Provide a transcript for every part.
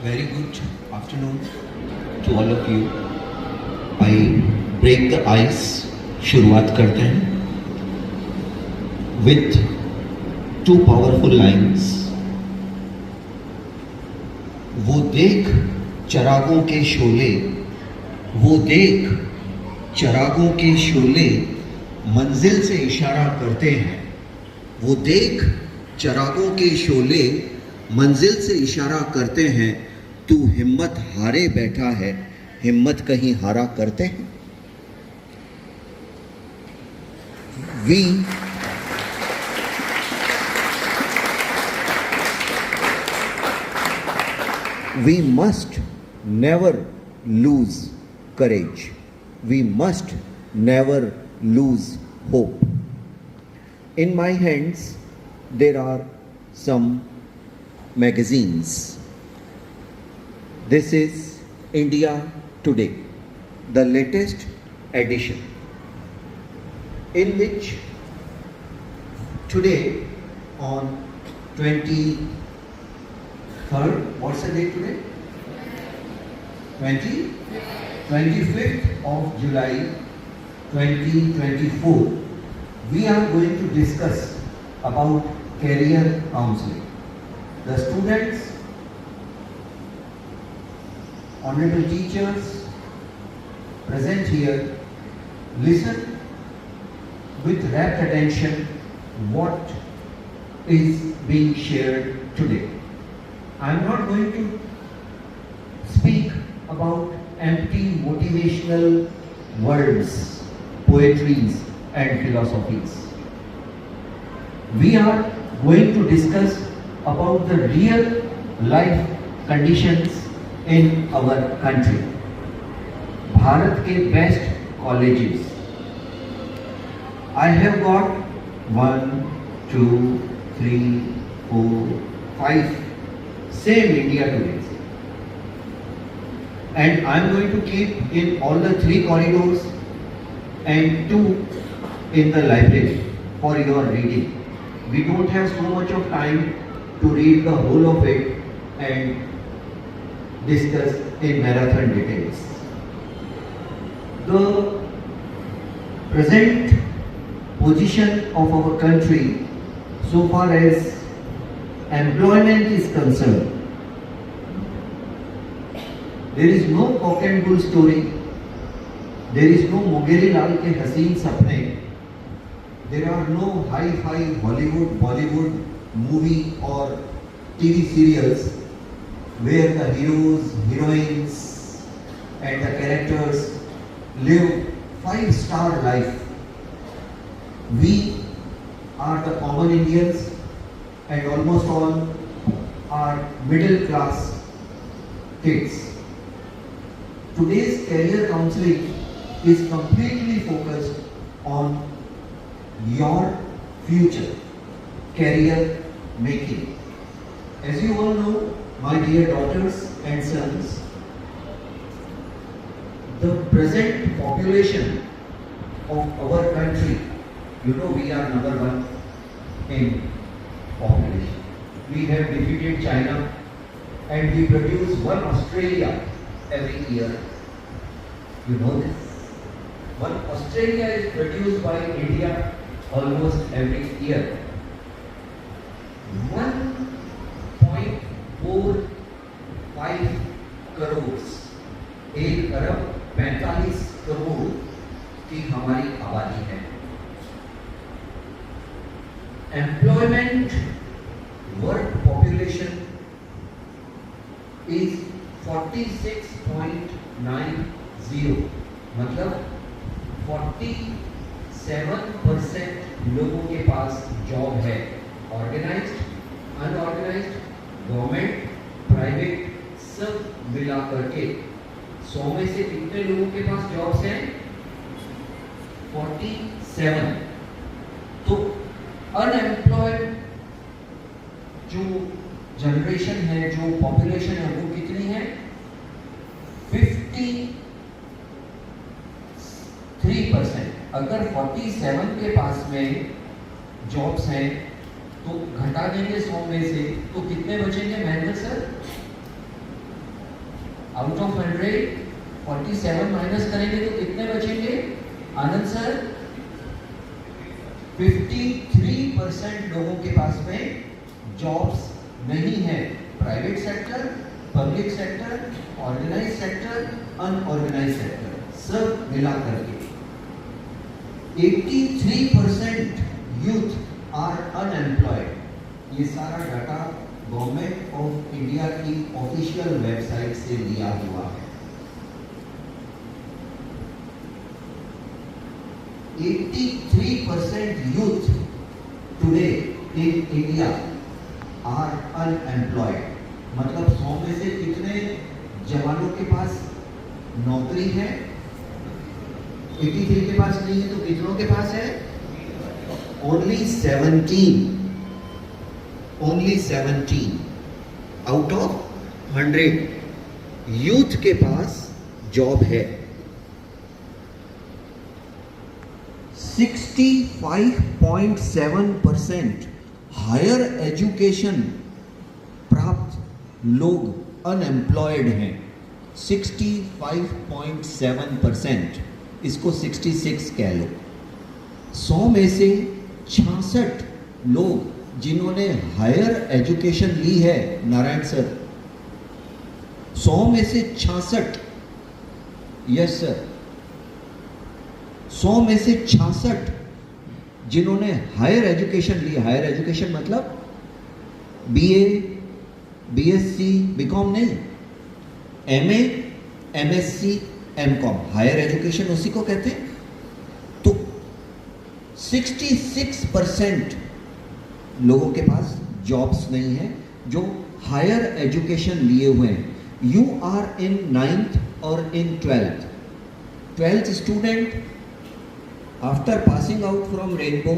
Very good afternoon to all of you. I break the ice. शुरुआत करते हैं with two powerful lines. वो देख चरागों के शोले, वो देख चरागों के शोले मंजिल से इशारा करते हैं. वो देख चरागों के शोले मंजिल से इशारा करते हैं. तू हिम्मत हारे बैठा है, हिम्मत कहीं हारा करते हैं. We must never lose courage. We must never lose hope. In my hands there are some magazines. This is India Today, the latest edition, in which today on 23rd, what's the date today? 25th of July 2024, we are going to discuss about career counseling. The students, honorable teachers present here, listen with rapt attention what is being shared today. I am not going to speak about empty motivational words, poetries and philosophies. We are going to discuss about the real life conditions in our country. Bharat के best colleges. I have got 1, 2, 3, 4, 5 same India Today. And I am going to keep in all the 3 corridors and 2 in the library for your reading. We don't have so much of time to read the whole of it and discuss in marathon details. The present position of our country so far as employment is concerned, there is no cock and bull story, there is no Mogeri Lal ke haseen sapne, there are no high-fi Hollywood, Bollywood movie or TV serials where the heroes, heroines and the characters live 5-star life. We are the common Indians and almost all are middle class kids. Today's career counseling is completely focused on your future, career making. As you all know, my dear daughters and sons, the present population of our country, you know we are number 1 in population. We have defeated China and we produce 1 Australia every year. You know this? 1 Australia is produced by India almost every year. 1.45 crores, 1 अरब 45 करोड़ की हमारी आबादी है. Employment work population is 46.90, मतलब 47% लोगों के पास job है. Organised, unorganised, government, private सब मिला करके 100 में से कितने लोगों के पास जॉब्स हैं? 47. तो अनएम्प्लॉयड जो जनरेशन है, जो पॉपुलेशन है, वो कितनी है? 53%. अगर 47 के पास में जॉब्स हैं तो घटा देंगे 100 में से, तो कितने बचेंगे Mahendra sir? Out of 100 47 minus करेंगे तो कितने बचेंगे आनंद सर? 53% लोगों के पास में जॉब्स नहीं है। Private sector, public sector, organise sector, unorganise sector सब मिला करके 83% यूथ आर अनएम्प्लॉयड। ये सारा डाटा गवर्नमेंट ऑफ इंडिया की ऑफिशियल वेबसाइट से लिया हुआ है। 83% youth today in India are unemployed। मतलब 100 में से कितने जवानों के पास नौकरी है? 83 के पास नहीं है तो कितनों के पास है? Only 17 आउट ऑफ 100 यूथ के पास जॉब है। 65.7% हायर एजुकेशन प्राप्त लोग अनएम्प्लॉयड हैं। 65.7%, इसको 66 कह लो। 100 में से 66 लोग जिन्होंने हायर एजुकेशन ली है, नारायण सर, 100 में से 66, यस सर, 100 में से 66 जिन्होंने हायर एजुकेशन ली। हायर एजुकेशन मतलब बीए, बीएससी, बीकॉम नहीं, MA, MSc, MCom, higher education उसी को कहते हैं। तो 66% लोगों के पास जॉब्स नहीं है जो हायर एजुकेशन लिए हुए हैं। यू आर इन 9th और इन 12th student after passing out from Rainbow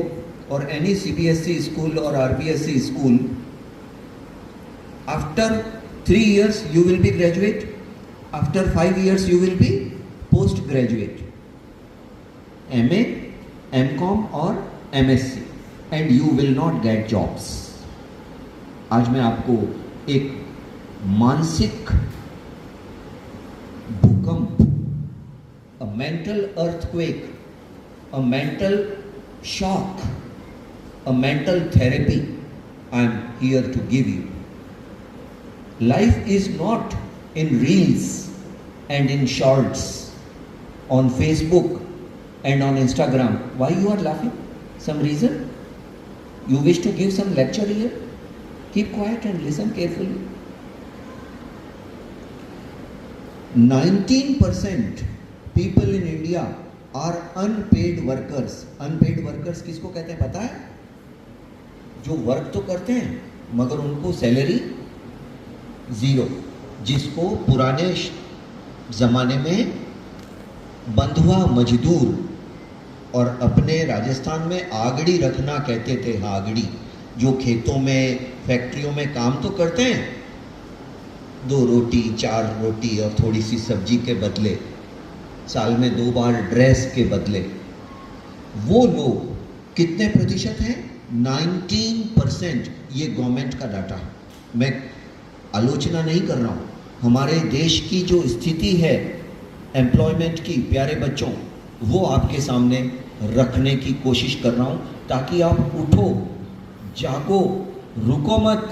or any CBSE school or RBSE school, after 3 years you will be graduate, after 5 years you will be postgraduate, MA, MCOM or MSc, and you will not get jobs। आज मैं आपको एक मानसिक भूकंप, a mental earthquake, a mental shock, a mental therapy I am here to give you। Life is not in reels and in shorts on Facebook and on Instagram। Why you are laughing? Some reason? You wish to give some lecture here? Keep quiet and listen carefully। 19% people in India are unpaid workers. Unpaid workers किसको कहते हैं पता है? जो work तो करते हैं मगर उनको सैलरी जीरो, जिसको पुराने जमाने में बंधुआ मजदूर और अपने राजस्थान में आगड़ी रखना कहते थे। आगड़ी जो खेतों में, फैक्ट्रियों में काम तो करते हैं, 2 रोटी 4 रोटी और थोड़ी सी सब्जी के बदले, साल में 2 बार ड्रेस के बदले, वो लोग कितने प्रतिशत हैं? 19%। ये गवर्नमेंट का डाटा है, मैं आलोचना नहीं कर रहा हूँ। हमारे देश की जो स्थिति है एम्प्लॉयमेंट की, प्यारे बच्चों, वो आपके सामने रखने की कोशिश कर रहा हूँ ताकि आप उठो, जागो, रुको मत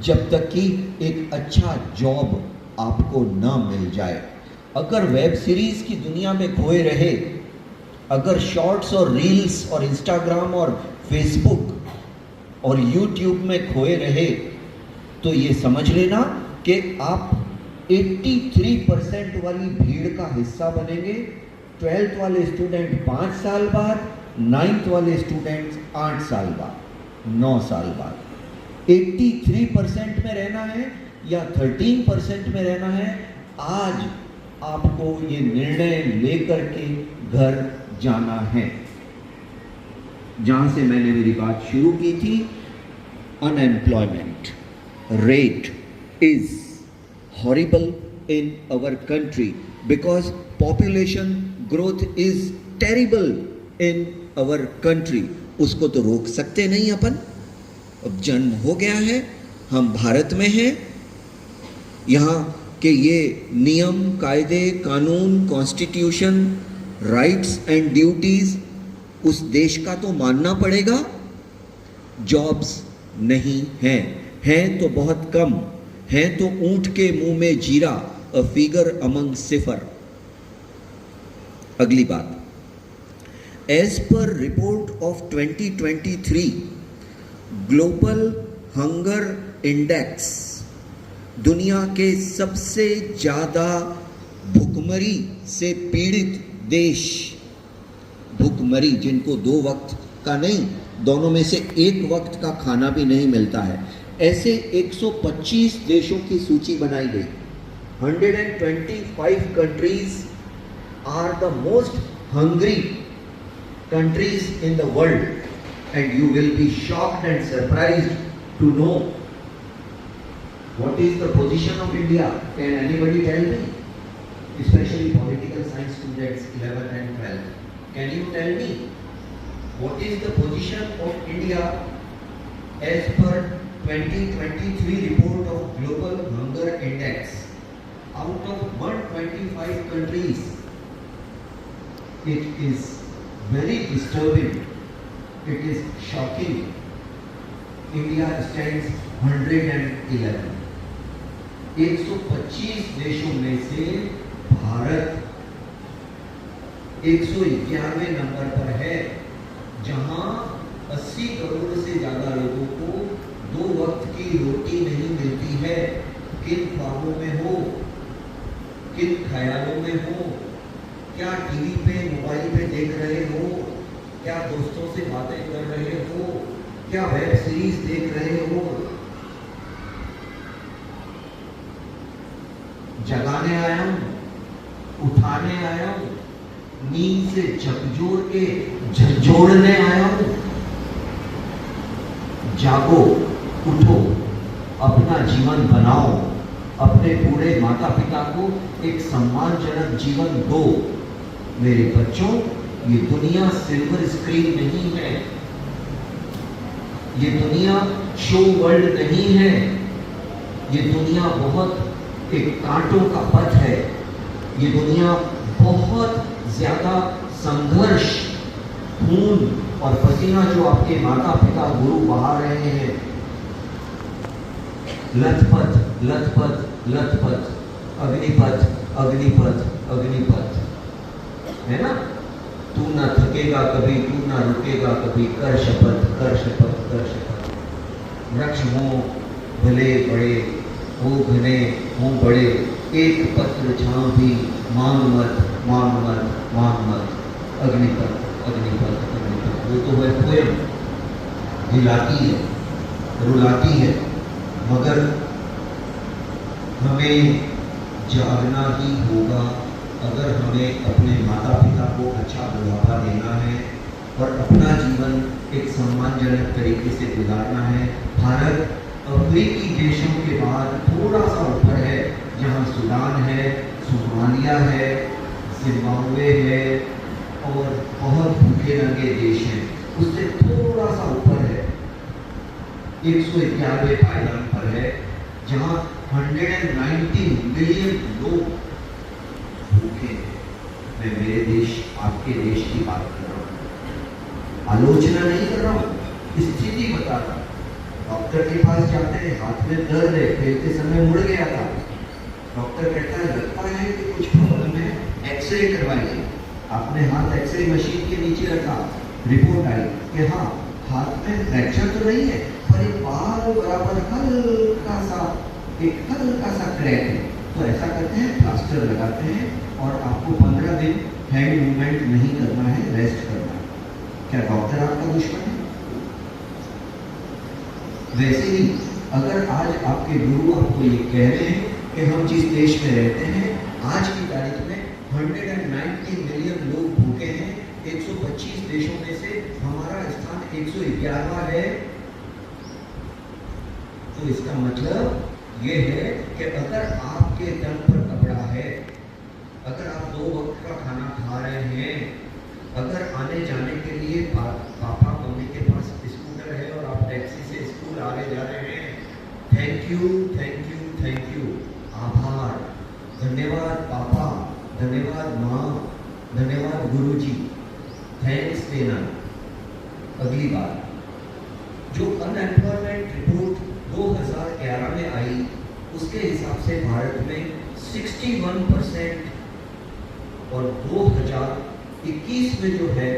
जब तक कि एक अच्छा जॉब आपको न मिल जाए। अगर वेब सीरीज की दुनिया में खोए रहे, अगर शॉर्ट्स और रील्स और इंस्टाग्राम और फेसबुक और यूट्यूब में खोए रहे, तो ये समझ लेना कि आप 83% वाली भीड़ का हिस्सा बनेंगे। 12th वाले स्टूडेंट 5 साल बाद, 9th वाले स्टूडेंट्स 8 साल बाद, 9 साल बाद। 83% में रहना है या 13% में रहना है, आज आपको ये निर्णय लेकर के घर जाना है। जहां से मैंने मेरी बात शुरू की थी, unemployment rate is horrible in our country because population growth is terrible in our country. उसको तो रोक सकते नहीं अपन, अब जन्म हो गया है, हम भारत में हैं, यहाँ कि ये नियम, कायदे, कानून, कॉन्स्टिट्यूशन, राइट्स एंड ड्यूटीज उस देश का तो मानना पड़ेगा। जॉब्स नहीं हैं तो बहुत कम, हैं तो ऊंट के मुंह में जीरा, अ फिगर अमंग सिफर। अगली बात, as per report of 2023 global hunger index, दुनिया के सबसे ज्यादा भुखमरी से पीड़ित देश, भुखमरी जिनको 2 वक्त का नहीं, दोनों में से 1 वक्त का खाना भी नहीं मिलता है, ऐसे 125 देशों की सूची बनाई गई। 125 countries are the most hungry countries in the world, and you will be shocked and surprised to know what is the position of India. Can anybody tell me? Especially political science students, 11th and 12th. Can you tell me what is the position of India as per 2023 report of Global Hunger Index? Out of 125 countries, it is very disturbing, it is shocking. India stands 111. 125 देशों में से Bharat 111वें number पर है, जहां 80 करोड़ से ज्यादा लोगों को 2 वक्त की रोटी नहीं मिलती है। किन ख्वाबों में हो, किन ख्यालों में हो, क्या टीवी पे, मोबाइल पे देख रहे हो, क्या दोस्तों से बातें कर रहे हो, क्या वेब सीरीज देख रहे हो? जगाने आया हूं, उठाने आया हूं, नींद से झकझोर के झकझोरने आया हूं। जागो, उठो, अपना जीवन बनाओ, अपने बूढ़े माता पिता को एक सम्मानजनक जीवन दो। मेरे बच्चों, ये दुनिया सिल्वर स्क्रीन नहीं है, ये दुनिया शो वर्ल्ड नहीं है, ये दुनिया बहुत एक कांटों का पथ है, ये दुनिया बहुत ज्यादा संघर्ष, खून और पसीना जो आपके माता पिता गुरु बहा रहे हैं, लथपथ लथपथ लथपथ, अग्निपथ अग्निपथ अग्निपथ, है ना? तू ना थकेगा कभी, तू ना रुकेगा कभी, कर शपथ कर शपथ कर शपथ। वृक्ष हो भले बड़े, हो घने हो बड़े, एक पत्र छांव भी मांग मत मांग मत मांग मत। अग्निपथ अग्निपथ अग्निपथ, वो तो है पोयम, हिलाती है, रुलाती है, मगर हमें जागना ही होगा अगर हमें अपने माता पिता को अच्छा बुढ़ापा देना है और अपना जीवन एक सम्मानजनक तरीके से गुजारना है। भारत अफ्रीकी देशों के बाद थोड़ा सा ऊपर है, जहाँ सूडान है, सोमालिया है, जिम्बाब्वे है और बहुत भूखे नंगे देश हैं, उससे थोड़ा सा ऊपर है, 191 पायदान पर है, जहाँ 190 मिलियन लोग भूखे हैं। मैं मेरे देश, आपके देश की बात कर रहा हूँ, आलोचना नहीं कर रहा हूँ, स्थिति बता रहा हूँ। डॉक्टर के पास जाते हैं, हाथ में दर्द है, खेलते समय मुड़ गया था, डॉक्टर कहता है लगता है कि कुछ प्रॉब्लम है, एक्सरे करवाइए। आपने हाथ एक्सरे मशीन के नीचे रखा, रिपोर्ट आई कि हाँ हाथ में फ्रैक्चर तो नहीं है, पर एक बाल बराबर हल्का सा क्रैक है। तो ऐसा करते हैं, प्लास्टर लगाते हैं और आपको 15 दिन हैंड मूवमेंट नहीं करना है, रेस्ट करना है। क्या डॉक्टर आपका दुश्मन है? वैसे ही अगर आज आपके गुरु आपको ये कह रहे हैं कि हम जिस देश में रहते हैं, आज की तारीख में 190 मिलियन लोग भूखे हैं, 125 देशों में से हमारा स्थान 111वां है, तो इसका मतलब ये है कि अगर आपके तन पर कपड़ा है, अगर आप 2 वक्त का खाना खा रहे हैं, अगर आने जाने के लिए पापा मम्मी के पास स्कूटर है और आप टैक्सी से स्कूल आ रहे जा रहे हैं, thank you thank you thank you, आभार। धन्यवाद माँ, धन्यवाद गुरुजी, थैंक्स देना। अगली बात, जो अनएम्प्लॉयमेंट रिपोर्ट 2011 में आई उसके हिसाब से भारत में 61% और 2021 में जो है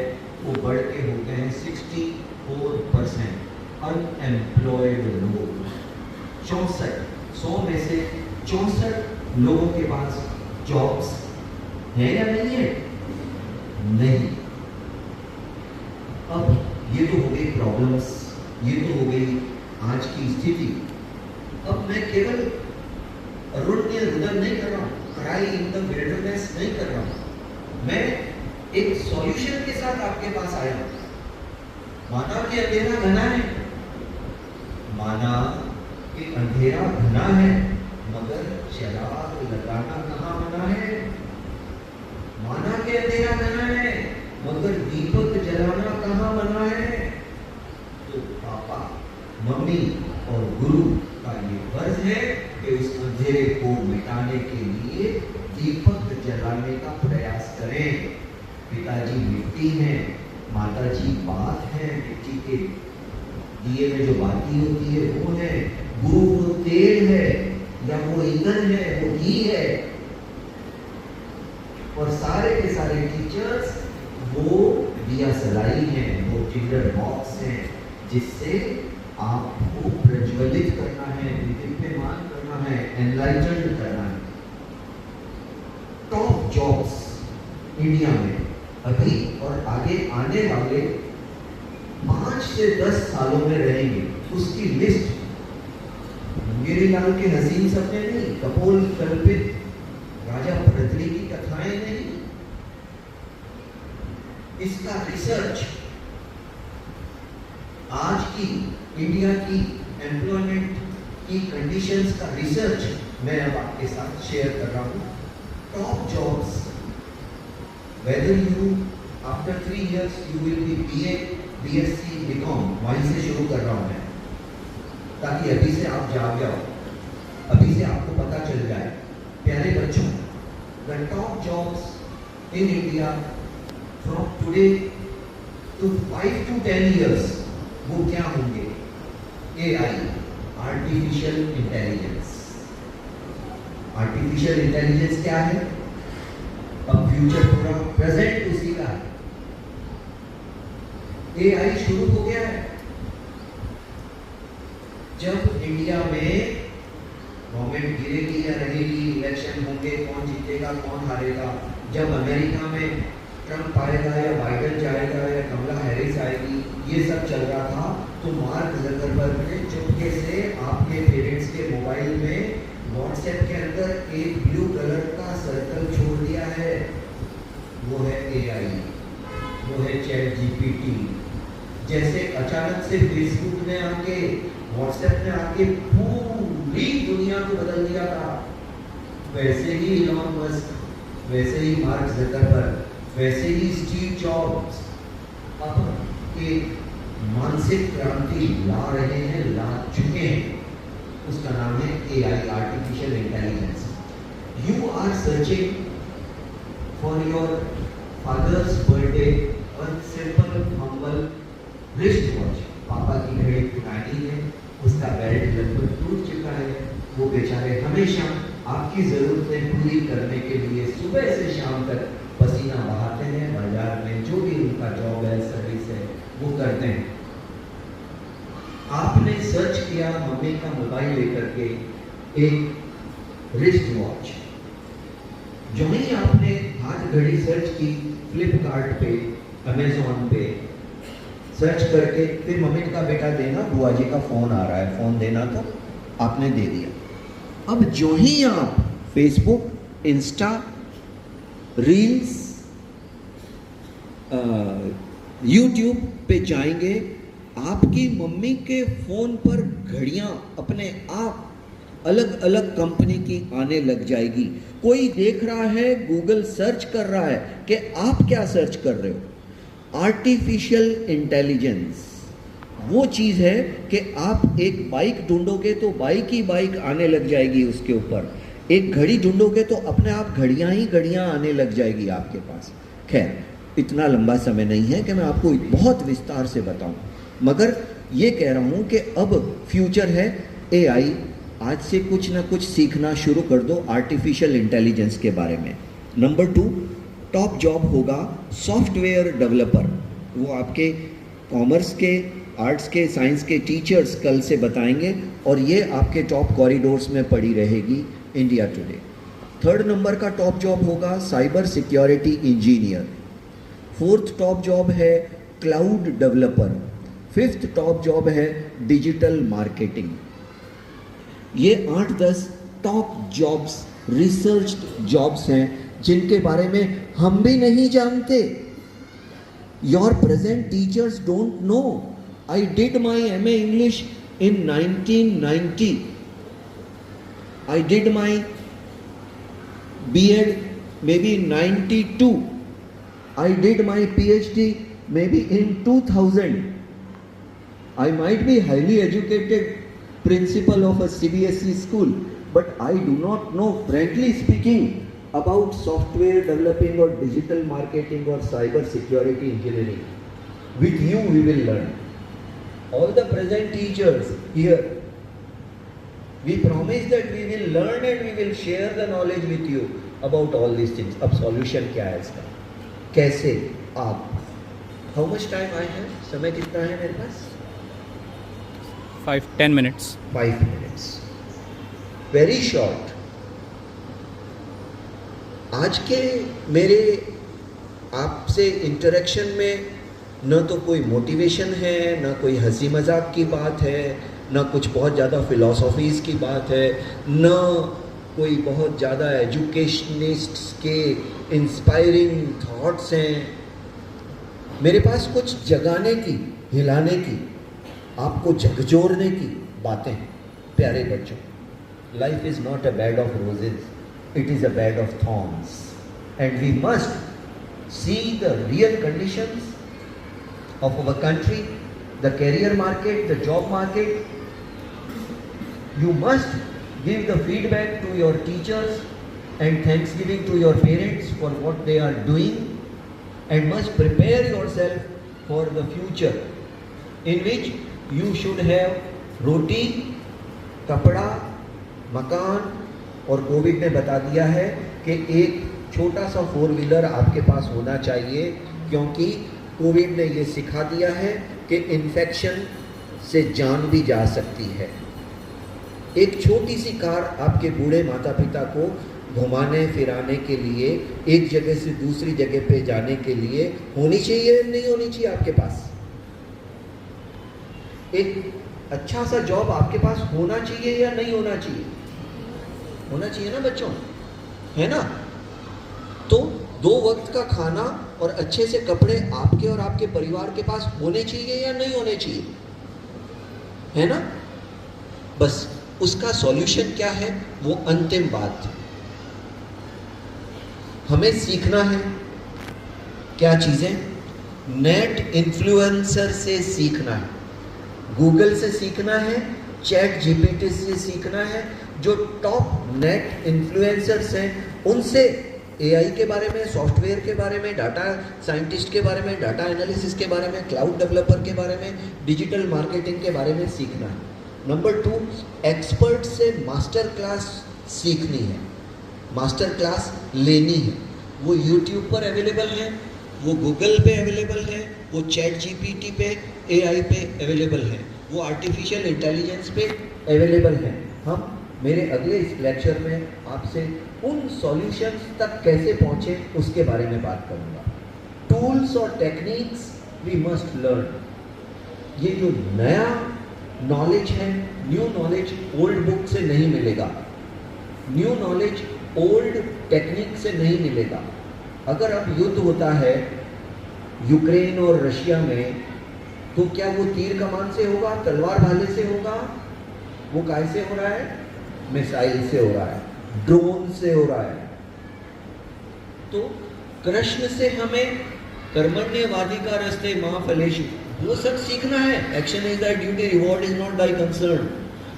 वो बढ़ के हो गए हैं 64% अनएम्प्लॉयड लोग। 64, 100 में से 64 लोगों के पास जॉब्स है या नहीं है? नहीं। अब ये तो हो गई प्रॉब्लम्स, ये तो हो गई आज की स्थिति। अब मैं केवल रुदन नहीं कर रहा हूँ, क्राई इन द विल्डरनेस नहीं कर रहा हूँ, मैं एक सॉल्यूशन के साथ आपके पास आया हूँ। माना कि अंधेरा घना है, माना कि अंधेरा घना है, मगर चिराग लगाना कहाँ मना है? माना कि अंधेरा घना है, मगर दीपक जलाना कहाँ मना है? तो पापा, मम्मी और गुरु का ये फर्ज है कि उस अंधेरे को मिटाने के लिए दीपक जलाने का प्रयास करें। पिताजी मिट्टी हैं, माताजी बात है, मिट्टी के दिए में जो बाती होती है वो है, गुरु वो तेल है या वो ईंधन है, वो घी है, और सारे के सारे टीचर्स वो दिया सलाई है, वो टिंडर बॉक्स है, जिससे आपको प्रज्वलित करना है, दीप्यमान करना है, एनलाइटेंड करना है। टॉप जॉब्स इंडिया में अभी और आगे आने वाले 5 से 10 सालों में रहेंगे, उसकी लिस्ट मुंगेरीलाल के हसीन सपने नहीं, कपोल कल्पित राजा भरतरी की कथाएं नहीं, इसका रिसर्च आज की इंडिया की एम्प्लॉयमेंट की कंडीशंस का रिसर्च मैं अब आपके साथ शेयर कर रहा हूँ। Top jobs, whether you after 3 years you will be BA, BSc, BCom, वहीं से शुरू कर रहा हूँ मैं, ताकि अभी से आप जाग जाओ, अभी से आपको पता चल जाए। प्यारे बच्चों, the top jobs in India from today to 5 to 10 years वो क्या होंगे? AI, artificial intelligence. Artificial intelligence क्या है? अब फ्यूचर पूरा प्रेजेंट उसी का है। AI शुरू हो गया है। जब इंडिया में गवर्नमेंट गिरेगी या रहेगी, इलेक्शन होंगे, कौन जीतेगा कौन हारेगा, जब अमेरिका में ट्रंप आएगा या बाइडेन जाएगा या कमला हैरिस आएगी, ये सब चल रहा था, तो मार्क ज़करबर्ग ने चुपके से आपके पेरेंट्स के मोबाइल में व्हाट्सएप के अंदर एक ब्लू कलर का सर्कल छोड़ दिया है। वो है AI, वो है चैट GPT। जैसे अचानक से फेसबुक ने आके, व्हाट्सएप ने आके पूरी दुनिया को बदल दिया था, वैसे ही इलॉन मस्क, वैसे ही मार्क ज़करबर्ग, वैसे ही स्टीव जॉब्स अब एक मानसिक क्रांति ला रहे हैं, ला चुके हैं। उसका नाम है AI, artificial intelligence. You are searching for your father's birthday one simple humble wrist watch. पापा की घड़ी पुरानी है, उसका बेल्ट लगभग टूट चुका है, वो बेचारे हमेशा आपकी जरूरतें पूरी करने के लिए सुबह से शाम तक पसीना बहाते हैं, बाजार में जो भी उनका जॉब है, सर्विस है, वो करते हैं। आपने सर्च किया मम्मी का मोबाइल लेकर के एक रिस्ट वॉच, जो ही आपने हाथ घड़ी सर्च की फ्लिपकार्ट पे, अमेजोन पे सर्च करके, फिर मम्मी का बेटा देना, बुआ जी का फोन आ रहा है, फोन देना था, आपने दे दिया। अब जो ही आप फेसबुक, इंस्टा, रील्स, यूट्यूब पे जाएंगे, आपकी मम्मी के फोन पर घड़ियां अपने आप अलग अलग कंपनी की आने लग जाएगी। कोई देख रहा है, गूगल सर्च कर रहा है कि आप क्या सर्च कर रहे हो। आर्टिफिशियल इंटेलिजेंस वो चीज़ है कि आप एक बाइक ढूंढोगे तो बाइक ही बाइक आने लग जाएगी उसके ऊपर। एक घड़ी ढूंढोगे तो अपने आप घड़ियां ही घड़ियां आने लग जाएगी आपके पास। खैर, इतना लंबा समय नहीं है कि मैं आपको बहुत विस्तार से बताऊं, मगर ये कह रहा हूं कि अब फ्यूचर है एआई। आज से कुछ ना कुछ सीखना शुरू कर दो आर्टिफिशियल इंटेलिजेंस के बारे में। नंबर 2, टॉप जॉब होगा सॉफ्टवेयर डेवलपर। वो आपके कॉमर्स के, आर्ट्स के, साइंस के टीचर्स कल से बताएंगे और ये आपके टॉप कॉरिडोर्स में पड़ी रहेगी इंडिया टुडे। 3rd नंबर का टॉप जॉब होगा cyber security engineer. 4th top job है cloud developer. 5th top job है डिजिटल मार्केटिंग। ये 8-10 टॉप जॉब्स, रिसर्च जॉब्स हैं जिनके बारे में हम भी नहीं जानते। Your present teachers don't know. I did my MA English in 1990. I did my B.Ed maybe in 92. I did my PhD maybe in 2000. I might be highly educated principal of a CBSE school, but I do not know, frankly speaking, about software developing or digital marketing or cyber security engineering. With you we will learn. All the present teachers here, we promise that we will learn and we will share the knowledge with you about all these things. अब solution क्या है इसका? कैसे आप? How much time I have? समय कितना है मेरे पास? 5-10 minutes. 5 minutes. Very short. आज के मेरे आपसे इंटरेक्शन में न तो कोई मोटिवेशन है, न कोई हंसी मजाक की बात है, न कुछ बहुत ज़्यादा फिलॉसफीज़ की बात है, न कोई बहुत ज़्यादा एजुकेशनिस्ट्स के इंस्पायरिंग थॉट्स हैं। मेरे पास कुछ जगाने की, हिलाने की, आपको झकझोरने की बातें। प्यारे बच्चों, life is not a bed of roses, it is a bed of thorns and we must see the real conditions of our country, the career market, the job market. You must give the feedback to your teachers and thanksgiving to your parents for what they are doing, and must prepare yourself for the future in which you should have roti, कपड़ा, मकान। और Covid ने बता दिया है कि एक छोटा सा 4 व्हीलर आपके पास होना चाहिए, क्योंकि कोविड ने ये सिखा दिया है कि इन्फेक्शन से जान भी जा सकती है। एक छोटी सी कार आपके बूढ़े माता पिता को घुमाने फिराने के लिए, एक जगह से दूसरी जगह पे जाने के लिए होनी चाहिए, नहीं होनी चाहिए आपके पास? एक अच्छा सा जॉब आपके पास होना चाहिए या नहीं होना चाहिए? होना चाहिए ना बच्चों, है ना? तो 2 वक्त का खाना और अच्छे से कपड़े आपके और आपके परिवार के पास होने चाहिए या नहीं होने चाहिए, है ना? बस उसका सॉल्यूशन क्या है, वो अंतिम बात। हमें सीखना है क्या चीजें? नेट इन्फ्लुएंसर से सीखना है, गूगल से सीखना है, चैट जीपीटी से सीखना है। जो टॉप नेट इन्फ्लुएंसर्स हैं उनसे एआई के बारे में, सॉफ्टवेयर के बारे में, डाटा साइंटिस्ट के बारे में, डाटा एनालिसिस के बारे में, क्लाउड डेवलपर के बारे में, डिजिटल मार्केटिंग के बारे में सीखना है। नंबर 2, एक्सपर्ट से मास्टर क्लास सीखनी है, मास्टर क्लास लेनी है। वो यूट्यूब पर अवेलेबल है, वो गूगल पे अवेलेबल है, वो चैट जीपीटी पे, एआई पे अवेलेबल है, वो आर्टिफिशियल इंटेलिजेंस पे अवेलेबल है। हम मेरे अगले इस लेक्चर में आपसे उन सॉल्यूशंस तक कैसे पहुँचे उसके बारे में बात करूँगा। टूल्स और टेक्निक्स वी मस्ट लर्न। ये जो नया नॉलेज है, न्यू नॉलेज ओल्ड बुक से नहीं मिलेगा, न्यू नॉलेज ओल्ड टेक्निक से नहीं मिलेगा। अगर अब युद्ध होता है यूक्रेन और रशिया में, तो क्या वो तीर कमान से होगा, तलवार भाले से होगा? वो कैसे हो रहा है? मिसाइल से हो रहा है, ड्रोन से हो रहा है। तो कृष्ण से हमें कर्मण्यवादी का रस्ते महाफलेषु, वो सब सीखना है। Action is that duty, reward is not by concern.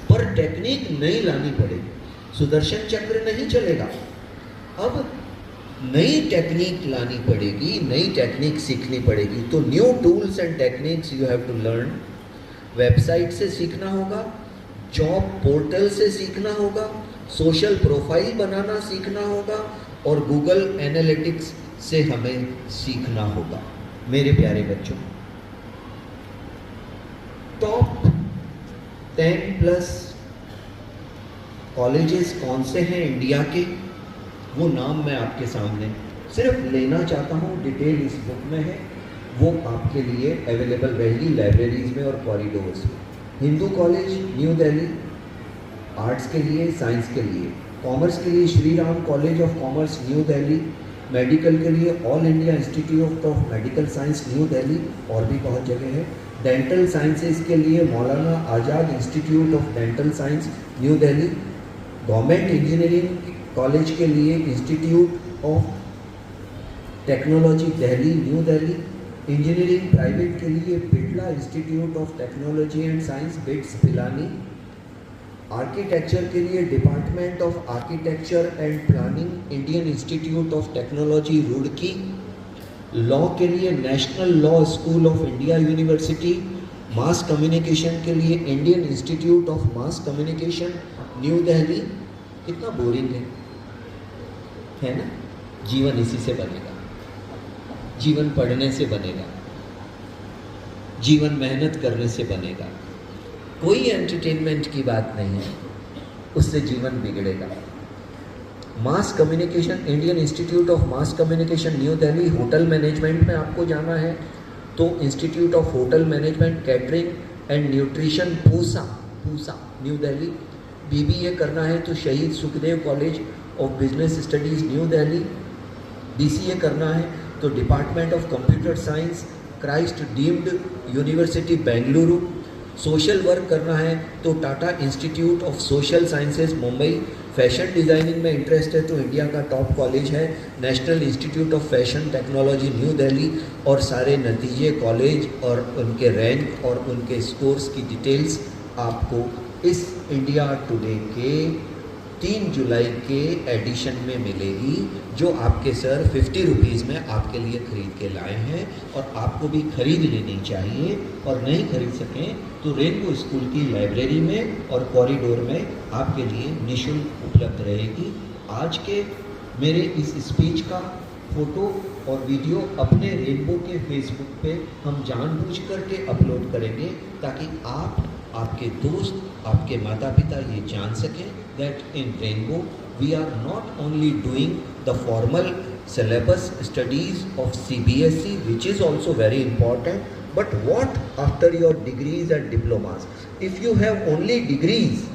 पर टेक्निक नहीं लानी पड़ेगी। सुदर्शन चक्र नहीं चलेगा। अब नई टेक्निक लानी पड़ेगी, नई टेक्निक सीखनी पड़ेगी। तो new tools and techniques you have to learn. Website से सीखना होगा, जॉब पोर्टल से सीखना होगा, सोशल प्रोफाइल बनाना सीखना होगा और गूगल एनालिटिक्स से हमें सीखना होगा। मेरे प्यारे बच्चों, टॉप 10+ कॉलेजेस कौन से हैं इंडिया के, वो नाम मैं आपके सामने सिर्फ लेना चाहता हूँ। डिटेल इस बुक में है, वो आपके लिए अवेलेबल रहेगी लाइब्रेरीज में और कॉरिडोर्स में। Hindu college new Delhi, arts के लिए, साइंस के लिए। कॉमर्स के लिए Shri Ram college of commerce new Delhi. Medical के लिए all India institute of medical science new Delhi, और भी बहुत जगह है। डेंटल साइंसेज के लिए Maulana Azad institute of dental science new Delhi. Government engineering college के लिए institute of technology Delhi new Delhi. Engineering private के लिए Birla institute of technology and science BITS Pilani. Architecture के लिए department of architecture and planning Indian institute of technology Roorkee. Law के लिए national law school of India university. Mass communication के लिए Indian institute of mass communication new Delhi. कितना boring है ना? जीवन इसी से बनेगा, जीवन पढ़ने से बनेगा, जीवन मेहनत करने से बनेगा। कोई एंटरटेनमेंट की बात नहीं है, उससे जीवन बिगड़ेगा। Mass communication, Indian institute of mass communication new Delhi. Hotel management में आपको जाना है तो institute of hotel management catering and nutrition Pusa new Delhi. BBA करना है तो शहीद Sukhdev college of business studies new Delhi. BCA करना है तो department of computer science Christ deemed university Bengaluru. Social work करना है तो Tata institute of social sciences Mumbai. Fashion designing में इंटरेस्ट है तो इंडिया का टॉप कॉलेज है national institute of fashion technology new Delhi. और सारे नतीजे, कॉलेज और उनके रैंक और उनके स्कोर्स की डिटेल्स आपको इस इंडिया टुडे के 3 जुलाई के एडिशन में मिलेगी, जो आपके सर 50 रुपीज़ में आपके लिए ख़रीद के लाए हैं और आपको भी ख़रीद लेनी चाहिए। और नहीं खरीद सकें तो रेनबो स्कूल की लाइब्रेरी में और कॉरिडोर में आपके लिए निःशुल्क उपलब्ध रहेगी। आज के मेरे इस स्पीच का फ़ोटो और वीडियो अपने रेनबो के फेसबुक पे हम जानबूझ करके अपलोड करेंगे ताकि आप, आपके दोस्त, आपके माता पिता ये जान सकें that in Rainbow we are not only doing the formal syllabus studies of CBSE, which is also very important, but what after your degrees and diplomas? If you have only degrees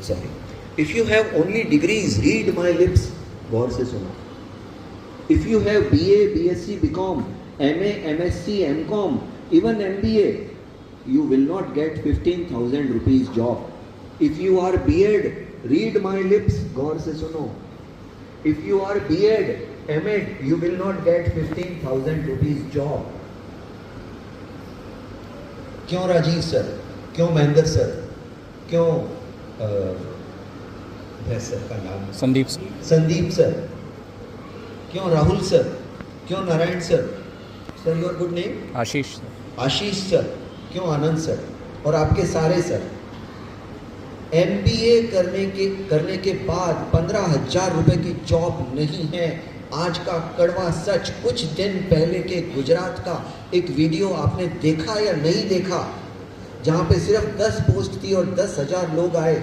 sorry, if you have only degrees, read my lips, गौर से सुनो। If you have BA, BSc, BCom, MA, MSc, MCom, even MBA, you will not get 15,000 rupees job. If you are B.Ed, read my lips, गौर से सुनो। If you are B.Ed, M.Ed, you will not get 15,000 rupees job. क्यों Rajiv sir, क्यों Mahendra sir, क्यों sir का नाम Sandeep sir, क्यों Rahul sir, क्यों Narayan sir, sir your good name Ashish sir, क्यों आनंद सर और आपके सारे सर। MBA करने के बाद 15,000 रुपए की जॉब नहीं है। आज का कड़वा सच। कुछ दिन पहले के गुजरात का एक वीडियो आपने देखा या नहीं देखा, जहाँ पे सिर्फ 10 पोस्ट थी और 10,000 लोग आए।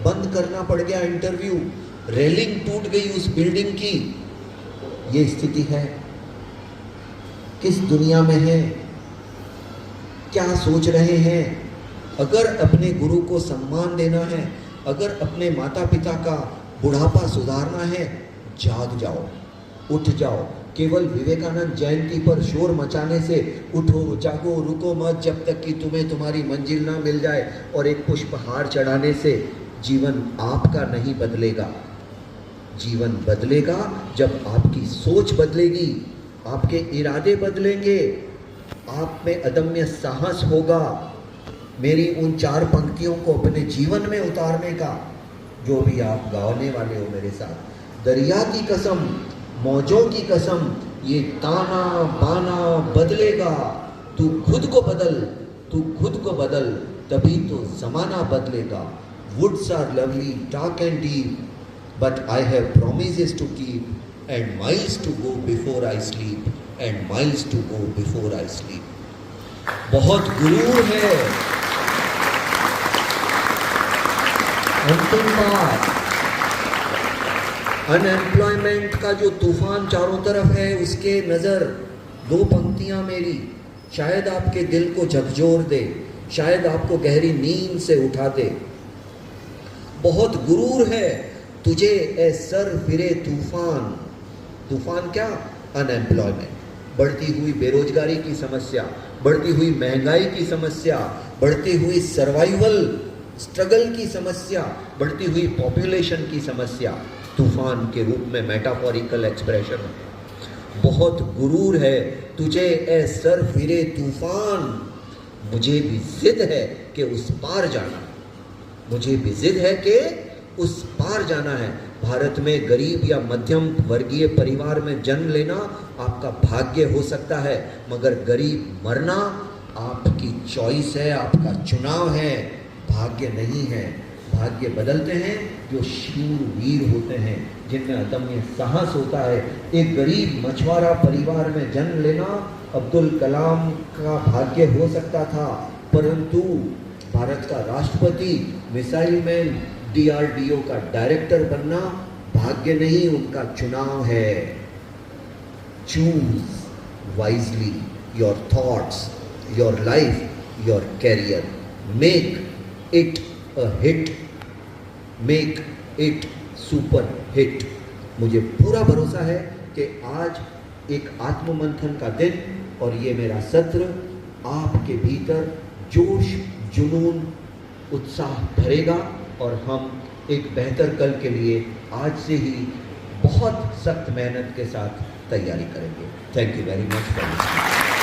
बंद करना पड़ गया इंटरव्यू, रेलिंग टूट गई उस बिल्डिंग की। ये स्थिति है। किस दुनिया में है, क्या सोच रहे हैं? अगर अपने गुरु को सम्मान देना है, अगर अपने माता पिता का बुढ़ापा सुधारना है, जाग जाओ, उठ जाओ। केवल विवेकानंद जयंती पर शोर मचाने से उठो जागो रुको मत जब तक कि तुम्हें तुम्हारी मंजिल ना मिल जाए, और एक पुष्पहार चढ़ाने से जीवन आपका नहीं बदलेगा। जीवन बदलेगा जब आपकी सोच बदलेगी, आपके इरादे बदलेंगे, आप में अदम्य साहस होगा, मेरी उन 4 पंक्तियों को अपने जीवन में उतारने का, जो भी आप गाने वाले हो मेरे साथ। दरिया की कसम, मौजों की कसम, ये ताना बाना बदलेगा, तू खुद को बदल, तू खुद को बदल, तभी तो जमाना बदलेगा। Woods are lovely, dark and deep, but I have promises to keep, and miles to go before I sleep, and miles to go before I sleep. बहुत गुरूर है। अंतिम बात, अनएम्प्लॉयमेंट का जो तूफान चारों तरफ है, उसके नज़र 2 पंक्तियां मेरी शायद आपके दिल को झकझोर दे, शायद आपको गहरी नींद से उठा दे। बहुत गुरूर है तुझे ए सर फिरे तूफान। तूफान क्या? अनएम्प्लॉयमेंट, बढ़ती हुई बेरोजगारी की समस्या, बढ़ती हुई महंगाई की समस्या, बढ़ती हुई सर्वाइवल स्ट्रगल की समस्या, बढ़ती हुई पॉपुलेशन की समस्या तूफान के रूप में मेटाफोरिकल एक्सप्रेशन है। बहुत गुरूर है तुझे ए सर फिरे तूफान, मुझे भी जिद है कि उस पार जाना, मुझे भी जिद है कि उस पार जाना है। भारत में गरीब या मध्यम वर्गीय परिवार में जन्म लेना आपका भाग्य हो सकता है, मगर गरीब मरना आपकी चॉइस है, आपका चुनाव है, भाग्य नहीं है। भाग्य बदलते हैं जो शूरवीर होते हैं, जिनमें अदम्य साहस होता है। एक गरीब मछुआरा परिवार में जन्म लेना अब्दुल कलाम का भाग्य हो सकता था, परंतु भारत का राष्ट्रपति, मिसाइल मैन, DRDO का डायरेक्टर बनना भाग्य नहीं, उनका चुनाव है। Choose wisely your thoughts, your life, your career, make it a hit, make it super hit. मुझे पूरा भरोसा है कि आज एक आत्ममंथन का दिन और ये मेरा सत्र आपके भीतर जोश, जुनून, उत्साह भरेगा और हम एक बेहतर कल के लिए आज से ही बहुत सख्त मेहनत के साथ तैयारी करेंगे। Thank you very much for listening.